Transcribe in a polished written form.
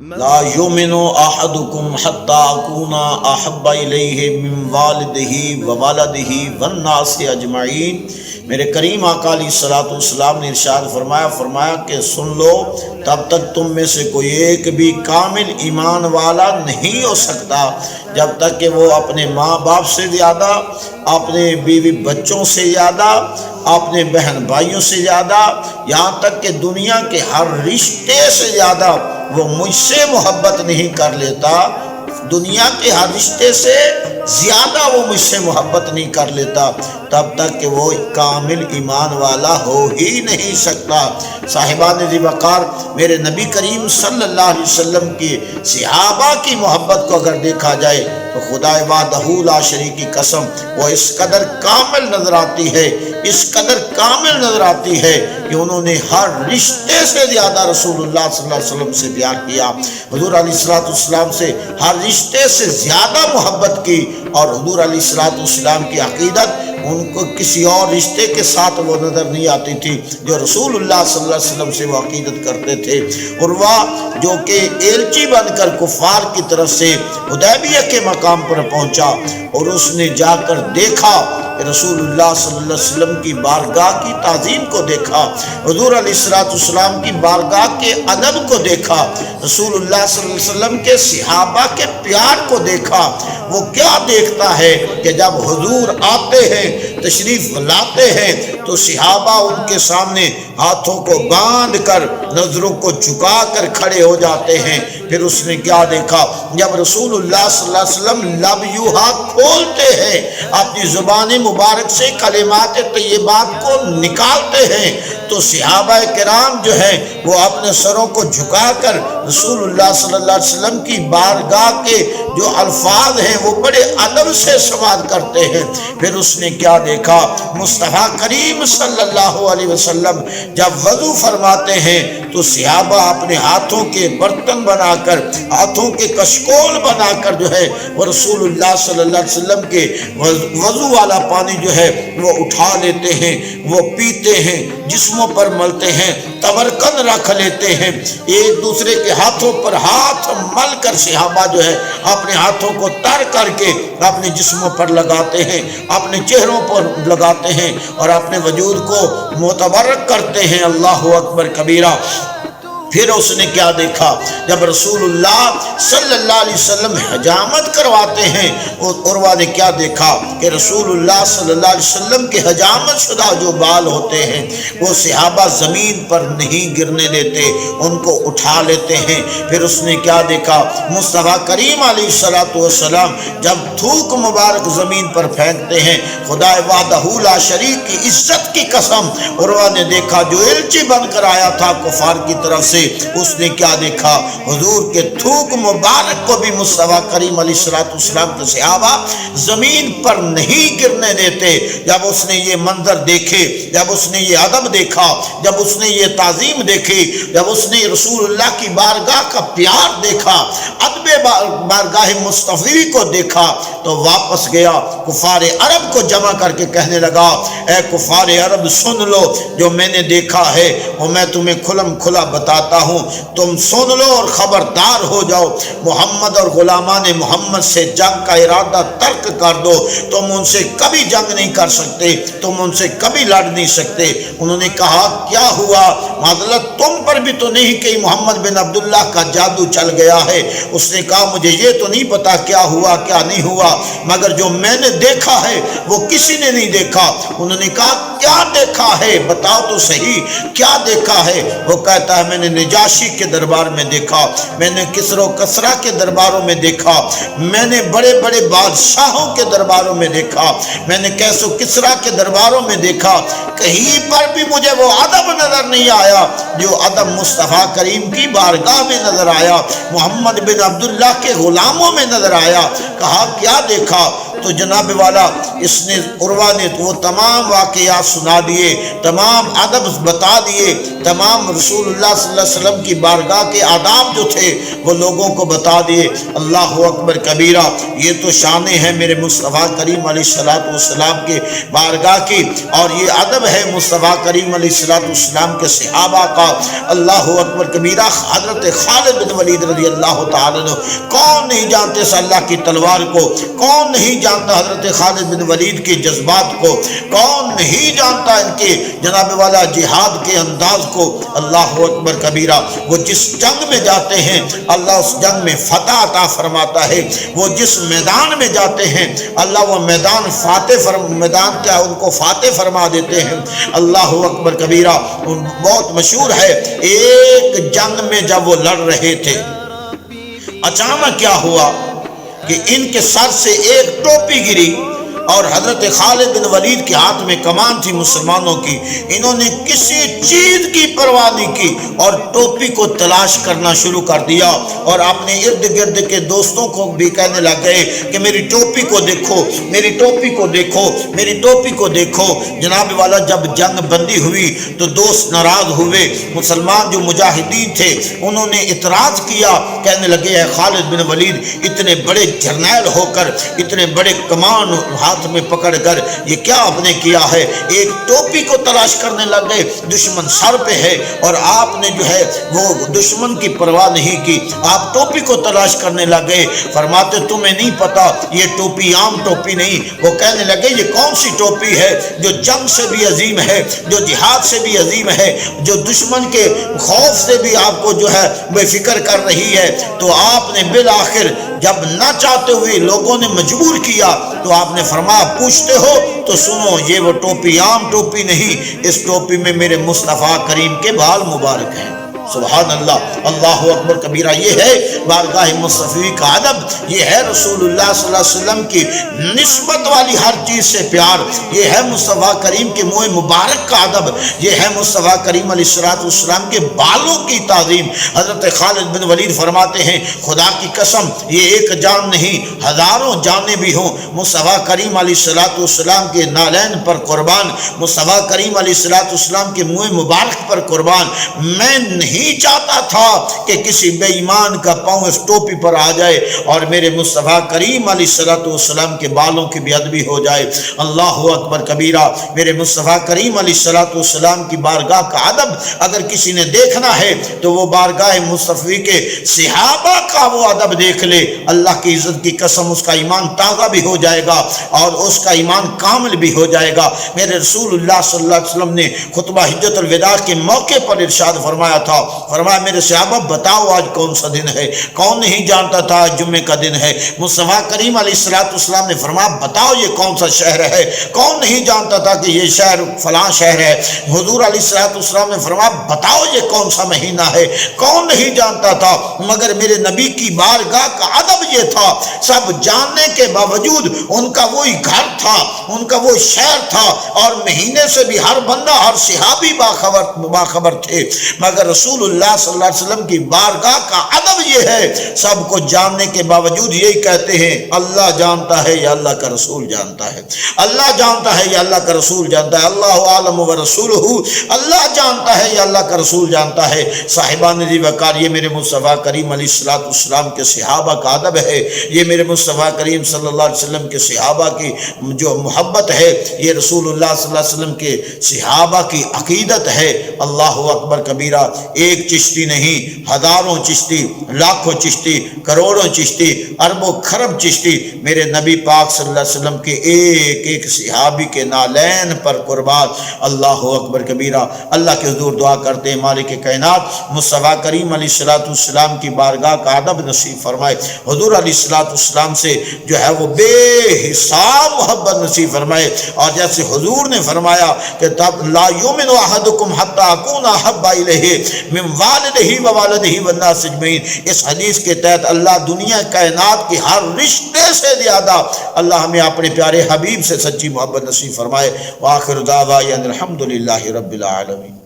لا یؤمن احدکم حتی اکون احب الیہ من والدہ وولدہ والناس اجمعین۔ میرے کریم آقا علیہ الصلوۃ والسلام نے ارشاد فرمایا کہ سن لو، تب تک تم میں سے کوئی ایک بھی کامل ایمان والا نہیں ہو سکتا جب تک کہ وہ اپنے ماں باپ سے زیادہ، اپنے بیوی بچوں سے زیادہ، اپنے بہن بھائیوں سے زیادہ، یہاں تک کہ دنیا کے ہر رشتے سے زیادہ وہ مجھ سے محبت نہیں کر لیتا، دنیا کے ہر رشتے سے زیادہ وہ مجھ سے محبت نہیں کر لیتا، تب تک کہ وہ کامل ایمان والا ہو ہی نہیں سکتا۔ صاحبان ذی وقار، میرے نبی کریم صلی اللہ علیہ وسلم کی صحابہ کی محبت کو اگر دیکھا جائے تو خدا وحدہ لا شریک کی قسم وہ اس قدر کامل نظر آتی ہے، اس قدر کامل نظر آتی ہے کہ انہوں نے ہر رشتے سے زیادہ رسول اللہ صلی اللہ علیہ وسلم سے پیار کیا، حضور علیہ الصلوۃ والسلام سے ہر رشتے سے زیادہ محبت کی، اور حضور علیہ الصلوۃ والسلام کی عقیدت ان کو کسی اور رشتے کے ساتھ وہ نظر نہیں آتی تھی جو رسول اللہ صلی اللہ علیہ وسلم سے وہ عقیدت کرتے تھے۔ عروہ جو کہ ایلچی بن کر کفار کی طرف سے حدیبیہ کے مقام پر پہنچا اور اس نے جا کر دیکھا کہ رسول اللہ صلی اللہ علیہ وسلم کی بارگاہ کی تعظیم کو دیکھا، حضور علیہ الصلوۃ والسلام کی بارگاہ کے ادب کو دیکھا، رسول اللہ صلی اللہ علیہ وسلم کے صحابہ کے پیار کو دیکھا، وہ کیا دیکھتا ہے کہ جب حضور آتے ہیں، تشریف لاتے ہیں تو صحابہ ان کے سامنے ہاتھوں کو باندھ کر نظروں کو جھکا کر کھڑے ہو جاتے ہیں۔ پھر اس نے کیا دیکھا، جب رسول اللہ صلی اللہ علیہ وسلم لب یوہا کھولتے ہیں، اپنی زبان مبارک سے کلمات طیبات کو نکالتے ہیں، تو صحابہ کرام جو ہیں وہ اپنے سروں کو جھکا کر رسول اللہ صلی اللہ علیہ وسلم کی بارگاہ کے جو الفاظ ہیں وہ بڑے ادب سے سماعت کرتے ہیں۔ پھر اس نے کیا دیکھا، مصطفیٰ کریم صلی اللہ علیہ وسلم جب وضو فرماتے ہیں تو صحابہ اپنے ہاتھوں کے برتن بنا کر، ہاتھوں کے کشکول بنا کر جو ہے وہ رسول اللہ صلی اللہ علیہ وسلم کے وضو والا پانی جو ہے وہ اٹھا لیتے ہیں، وہ پیتے ہیں، جسموں پر ملتے ہیں، تبرکن رکھ لیتے ہیں، ایک دوسرے کے ہاتھوں پر ہاتھ مل کر صحابہ جو ہے اپنے ہاتھوں کو تر کر کے اپنے جسموں پر لگاتے ہیں، اپنے چہروں پر لگاتے ہیں اور اپنے وجود کو متبرک کرتے ہیں۔ اللہ اکبر کبیرہ۔ پھر اس نے کیا دیکھا، جب رسول اللہ صلی اللہ علیہ وسلم حجامت کرواتے ہیں، عروہ نے کیا دیکھا کہ رسول اللہ صلی اللہ علیہ وسلم کے حجامت شدہ جو بال ہوتے ہیں وہ صحابہ زمین پر نہیں گرنے دیتے، ان کو اٹھا لیتے ہیں۔ پھر اس نے کیا دیکھا، مصطفیٰ کریم علیہ الصلوۃ والسلام جب تھوک مبارک زمین پر پھینکتے ہیں، خدا وحدہ لا شریک کی عزت کی قسم، عروہ نے دیکھا جو ایلچی بن کر آیا تھا کفار کی طرف سے، اس نے کیا دیکھا، حضور کے تھوک مبارک کو بھی مصطفیٰ کریم علیہ الصلوۃ والسلام کے صحابہ زمین پر نہیں گرنے دیتے۔ جب اس نے یہ منظر دیکھے، جب اس نے یہ ادب دیکھا، جب اس نے یہ تعظیم دیکھی، جب اس نے رسول اللہ کی بارگاہ کا پیار دیکھا، ادب بارگاہ مصطفی کو دیکھا، تو واپس گیا، کفار عرب کو جمع کر کے کہنے لگا، اے کفار عرب سن لو، جو میں نے دیکھا ہے وہ میں تمہیں کھلم کھلا بتاتا ہوں، تم سن لو اور خبردار ہو جاؤ، محمد اور غلامان محمد سے جنگ کا ارادہ ترک کر دو، تم ان سے کبھی جنگ نہیں کر سکتے، تم ان سے کبھی لڑ نہیں سکتے۔ انہوں نے کہا کیا ہوا، معذرت تم پر بھی تو نہیں کہ محمد بن عبداللہ کا جادو چل گیا ہے؟ اس نے کہا مجھے یہ تو نہیں پتا کیا ہوا کیا نہیں ہوا، مگر جو میں نے دیکھا ہے وہ کسی نے نہیں دیکھا۔ انہوں نے کہا کیا دیکھا ہے، بتاؤ تو صحیح کیا دیکھا ہے؟ وہ کہتا ہے میں نے نجاشی کے دربار میں دیکھا، میں نے کسر و کسرا کے درباروں میں دیکھا، میں نے بڑے بڑے بادشاہوں کے درباروں میں دیکھا، میں نے کیس و کسرا کے درباروں میں دیکھا، کہیں پر بھی مجھے وہ ادب نظر نہیں آیا جو ادب مصطفیٰ کریم کی بارگاہ میں نظر آیا، محمد بن عبداللہ کے غلاموں میں نظر آیا۔ کہا کیا دیکھا؟ تو جناب والا اس نے عروہ نے وہ تمام واقعات سنا دیے، تمام ادب بتا دیے، تمام رسول اللہ صلی اللہ علیہ وسلم کی بارگاہ کے آداب جو تھے وہ لوگوں کو بتا دیے۔ اللہ اکبر کبیرہ، یہ تو شانیں ہیں میرے مصطفیٰ کریم علیہ السلام کے بارگاہ کی، اور یہ ادب ہے مصطفیٰ کریم علیہ السلام کے صحابہ کا۔ اللہ اکبر کبیرہ، حضرت خالد بن ولید رضی اللہ تعالیٰ عنہ، کون نہیں جانتے اس اللہ کی تلوار کو، کون نہیں جانتا حضرت خالد بن ولید کے جذبات کو، کون نہیں جانتا ان کے جناب والا جہاد کے انداز کو۔ اللہ اکبر کبیرہ، وہ جس جنگ میں جاتے ہیں اللہ اس جنگ میں فتح عطا فرماتا ہے، وہ جس میدان میں جاتے ہیں اللہ وہ میدان کیا ان کو فاتح فرما دیتے ہیں۔ اللہ اکبر کبیرہ، بہت مشہور ہے، ایک جنگ میں جب وہ لڑ رہے تھے، اچانک کیا ہوا کہ ان کے سر سے ایک ٹوپی گری، اور حضرت خالد بن ولید کے ہاتھ میں کمان تھی مسلمانوں کی، انہوں نے کسی چیز کی پرواہ نہیں کی اور ٹوپی کو تلاش کرنا شروع کر دیا، اور اپنے ارد گرد کے دوستوں کو بھی کہنے لگ گئے کہ میری ٹوپی کو دیکھو، میری ٹوپی کو دیکھو، میری ٹوپی کو دیکھو۔ جناب والا جب جنگ بندی ہوئی تو دوست ناراض ہوئے، مسلمان جو مجاہدین تھے انہوں نے اعتراض کیا، کہنے لگے اے خالد بن ولید، اتنے بڑے جرنیل ہو کر، اتنے بڑے کمان ہاتھ میں پکڑ کر یہ کیا آپ نے کیا ہے؟ ایک ٹوپی کو تلاش کرنے لگ گئے، دشمن سر پہ ہے اور آپ نے جو ہے وہ دشمن کی پرواہ نہیں کی، آپ ٹوپی کو تلاش کرنے لگ گئے۔ فرماتے تمہیں نہیں پتا یہ ٹوپی عام ٹوپی نہیں۔ وہ کہنے لگے یہ کون سی ٹوپی ہے جو جنگ سے بھی عظیم ہے، جو جہاد سے بھی عظیم ہے، جو دشمن کے خوف سے بھی آپ کو جو ہے بے فکر کر رہی ہے؟ تو آپ نے بالآخر جب نہ چاہتے ہوئے لوگوں نے مجبور کیا تو آپ نے فرمایا پوچھتے ہو تو سنو، یہ وہ ٹوپی عام ٹوپی نہیں، اس ٹوپی میں میرے مصطفیٰ کریم کے بال مبارک ہیں۔ سبحان اللہ، اللہ اکبر کبیرہ، یہ ہے بارگاہ مصطفی کا ادب، یہ ہے رسول اللہ صلی اللہ علیہ وسلم کی نسبت والی ہر چیز سے پیار، یہ ہے مصطفیٰ کریم کے منہ مبارک کا ادب، یہ ہے مصطفیٰ کریم علیہ السلام کے بالوں کی تعظیم۔ حضرت خالد بن ولید فرماتے ہیں خدا کی قسم یہ ایک جان نہیں ہزاروں جانیں بھی ہوں مصطفیٰ کریم علیہ السلام کے نالین پر قربان، مصطفیٰ کریم علیہ السلام کے منہ مبارک پر قربان، میں نہیں چاہتا تھا کہ کسی بے ایمان کا پاؤں اس ٹوپی پر آ جائے اور میرے مصطفیٰ کریم علیہ السلام کے بالوں کی بے ادبی ہو جائے۔ اللہ اکبر کبیرہ، میرے مصطفیٰ کریم علیہ السلام کی بارگاہ کا ادب اگر کسی نے دیکھنا ہے تو وہ بارگاہ مصطفی کے صحابہ کا وہ ادب دیکھ لے، اللہ کی عزت کی قسم اس کا ایمان تازہ بھی ہو جائے گا اور اس کا ایمان کامل بھی ہو جائے گا۔ میرے رسول اللہ صلی اللہ علیہ وسلم نے خطبہ حجت الوداع کے موقع پر ارشاد فرمایا تھا، فرمایا میرے صحابہ بتاؤ آج کون سا دن ہے؟ کون نہیں جانتا تھا آج جمعے کا دن ہے؟ مصطفیٰ کریم علیہ السلام نے فرمایا بتاؤ یہ کون سا شہر ہے؟ کون نہیں جانتا تھا کہ یہ شہر فلاں شہر ہے؟ حضور علیہ السلام نے فرمایا بتاؤ یہ کون سا مہینہ ہے؟ کون نہیں جانتا تھا، مگر میرے نبی کی بارگاہ کا ادب یہ تھا، سب جاننے کے باوجود ان کا وہی گھر تھا، ان کا وہ شہر تھا، اور مہینے سے بھی ہر بندہ ہر صحابی باخبر تھے، مگر رسول اللہ صلی اللہ علیہ وسلم کی بارگاہ کا ادب یہ ہے سب کو جاننے کے باوجود یہی کہتے ہیں اللہ جانتا ہے یا اللہ کا رسول جانتا ہے، اللہ جانتا ہے یا اللہ کا رسول جانتا ہے، اللہ عالم و رسولہ، اللہ جانتا ہے یا اللہ کا رسول جانتا ہے۔ صاحبان ذی وقار، یہ میرے مصطفیٰ کریم علیہ السلام کے صحابہ کا ادب ہے، یہ میرے مصطفیٰ کریم صلی اللہ علیہ وسلم کے صحابہ کی جو محبت ہے، یہ رسول اللہ صلی اللہ علیہ وسلم کے صحابہ کی عقیدت ہے۔ اللہ اکبر کبیرہ، ایک چشتی نہیں ہزاروں چشتی، لاکھوں چشتی، کروڑوں چشتی، اربوں خرب چشتی میرے نبی پاک صلی اللہ علیہ وسلم کے ایک ایک صحابی کے نالین پر قربان۔ اللہ اکبر کبیرہ، اللہ کے حضور دعا کرتے ہیں مالک کائنات مصطفیٰ کریم علیہ السلام کی بارگاہ کا ادب نصیب فرمائے، حضور علیہ السلام سے جو ہے وہ بے حساب محبت نصیب فرمائے، اور جیسے حضور نے فرمایا کہ تب لا یؤمن احدکم حتی اکون احب الیہ من والدہ و والدہ والناس اجمعین، اس حدیث کے تحت اللہ دنیا کائنات کی ہر رشتے سے زیادہ اللہ ہمیں اپنے پیارے حبیب سے سچی محبت نصیب فرمائے۔ وآخر دعوانا الحمدللہ رب العالمین۔